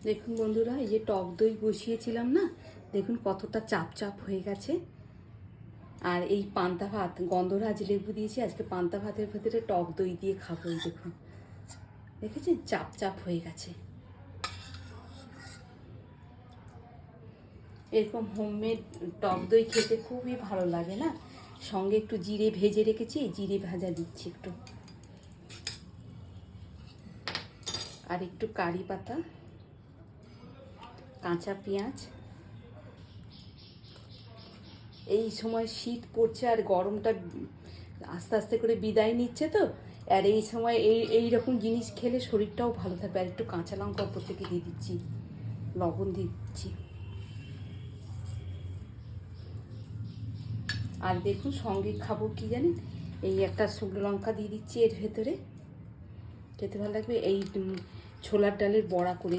দেখুন বন্ধুরা, এই যে টক দই বসিয়েছিলাম না, দেখুন কতটা চাপ চাপ হয়ে গেছে। আর এই পান্তা ভাত, গন্ধরাজ লেবু দিয়েছি আজকে, পান্তা ভাতের ভেতরে টক দই দিয়ে খাবো। এই দেখুন, দেখেছেন চাপ চাপ হয়ে গেছে। এরকম হোমমেড টক দই খেতে খুবই ভালো লাগে না? সঙ্গে একটু জিরে ভেজে রেখেছি, জিরে ভাজা দিচ্ছি একটু, আর একটু কারি পাতা, কাঁচা পেঁয়াজ। এই সময় শীত পড়ছে আর গরমটা আস্তে আস্তে করে বিদায় নিচ্ছে তো, আর এই সময় এই রকম জিনিস খেলে শরীরটাও ভালো থাকবে। আর একটু কাঁচা লঙ্কা ওপর থেকে দিয়ে দিচ্ছি, লবণ দিচ্ছি। আর দেখুন সঙ্গে খাবো কি জানেন, এই একটা শুকনো লঙ্কা দিয়ে দিচ্ছি এর ভেতরে, খেতে ভালো লাগবে। এই ছোলার ডালের বড়া করে